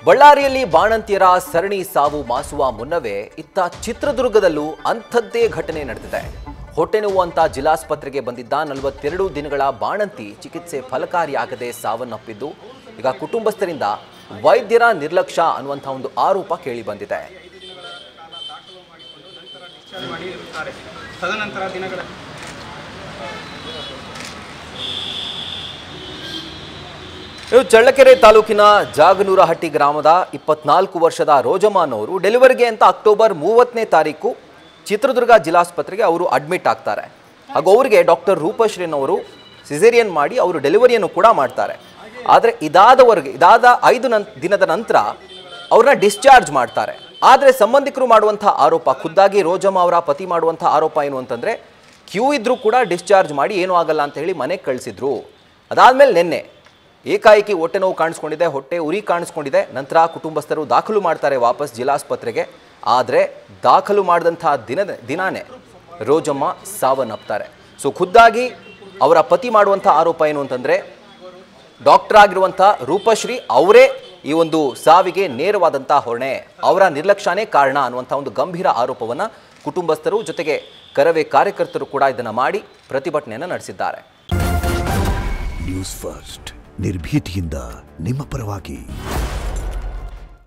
ಬಳ್ಳಾರಿಯಲ್ಲಿ ಬಾಣಂತಿಯರ ಸರಣಿ ಸಾವು ಮಾಸುವ ಮುನ್ನವೇ ಇತ್ತ ಚಿತ್ರದುರ್ಗದಲ್ಲೂ ಅಂಥದ್ದೇ ಘಟನೆ ನಡೆದಿದೆ. ಹೊಟ್ಟೆ ನೋವುವಂತ ಜಿಲ್ಲಾಸ್ಪತ್ರೆಗೆ ಬಂದಿದ್ದ 42 ದಿನಗಳ ಬಾಣಂತಿ ಚಿಕಿತ್ಸೆ ಫಲಕಾರಿಯಾಗದೆ ಸಾವನ್ನಪ್ಪಿದ್ದು ಈಗ ಕುಟುಂಬಸ್ಥರಿಂದ ವೈದ್ಯರ ನಿರ್ಲಕ್ಷ್ಯ ಅನ್ನುವಂಥ ಒಂದು ಆರೋಪ ಕೇಳಿ ಬಂದಿದೆ. ಚಳ್ಳಕೆರೆ ತಾಲೂಕಿನ ಜಾಗನೂರಹಟ್ಟಿ ಗ್ರಾಮದ 24 ವರ್ಷದ ರೋಜಮ್ಮನವರು ಡೆಲಿವರಿಗೆ ಅಂತ ಅಕ್ಟೋಬರ್ 30ನೇ ತಾರೀಕು ಚಿತ್ರದುರ್ಗ ಜಿಲ್ಲಾಸ್ಪತ್ರೆಗೆ ಅವರು ಅಡ್ಮಿಟ್ ಆಗ್ತಾರೆ. ಹಾಗೂ ಅವರಿಗೆ ಡಾಕ್ಟರ್ ರೂಪಶ್ರೀನವರು ಸಿಸೇರಿಯನ್ ಮಾಡಿ ಅವರು ಡೆಲಿವರಿಯನ್ನು ಕೂಡ ಮಾಡ್ತಾರೆ. ಆದರೆ ಇದಾದ 5 ದಿನದ ನಂತರ ಅವ್ರನ್ನ ಡಿಸ್ಚಾರ್ಜ್ ಮಾಡ್ತಾರೆ. ಆದರೆ ಸಂಬಂಧಿಕರು ಮಾಡುವಂಥ ಆರೋಪ, ಖುದ್ದಾಗಿ ರೋಜಮ್ಮ ಅವರ ಪತಿ ಮಾಡುವಂಥ ಆರೋಪ ಏನು ಅಂತಂದರೆ, ಕ್ಯೂ ಇದ್ರೂ ಕೂಡ ಡಿಸ್ಚಾರ್ಜ್ ಮಾಡಿ ಏನೂ ಆಗಲ್ಲ ಅಂತ ಹೇಳಿ ಮನೆಗೆ ಕಳಿಸಿದ್ರು. ಅದಾದಮೇಲೆ ನಿನ್ನೆ ಏಕಾಏಕಿ ಹೊಟ್ಟೆ ನೋವು ಕಾಣಿಸ್ಕೊಂಡಿದೆ, ಹೊಟ್ಟೆ ಉರಿ ಕಾಣಿಸ್ಕೊಂಡಿದೆ. ನಂತರ ಕುಟುಂಬಸ್ಥರು ದಾಖಲು ಮಾಡ್ತಾರೆ ವಾಪಸ್ ಜಿಲ್ಲಾಸ್ಪತ್ರೆಗೆ. ಆದರೆ ದಾಖಲು ಮಾಡಿದಂಥ ದಿನಾನೇ ರೋಜಮ್ಮ ಸಾವನ್ನಪ್ತಾರೆ. ಸೊ ಖುದ್ದಾಗಿ ಅವರ ಪತಿ ಮಾಡುವಂಥ ಆರೋಪ ಏನು ಅಂತಂದರೆ, ಡಾಕ್ಟರ್ ಆಗಿರುವಂಥ ರೂಪಶ್ರೀ ಅವರೇ ಈ ಒಂದು ಸಾವಿಗೆ ನೇರವಾದಂಥ ಹೊಣೆ, ಅವರ ನಿರ್ಲಕ್ಷ್ಯನೇ ಕಾರಣ ಅನ್ನುವಂಥ ಒಂದು ಗಂಭೀರ ಆರೋಪವನ್ನು ಕುಟುಂಬಸ್ಥರು ಜೊತೆಗೆ ಕರವೇ ಕಾರ್ಯಕರ್ತರು ಕೂಡ ಇದನ್ನು ಮಾಡಿ ಪ್ರತಿಭಟನೆಯನ್ನು ನಡೆಸಿದ್ದಾರೆ. ನ್ಯೂಸ್ ಫಸ್ಟ್ ನಿರ್ಭೀತಿಯಿಂದ ನಿಮ್ಮ ಪರವಾಗಿ.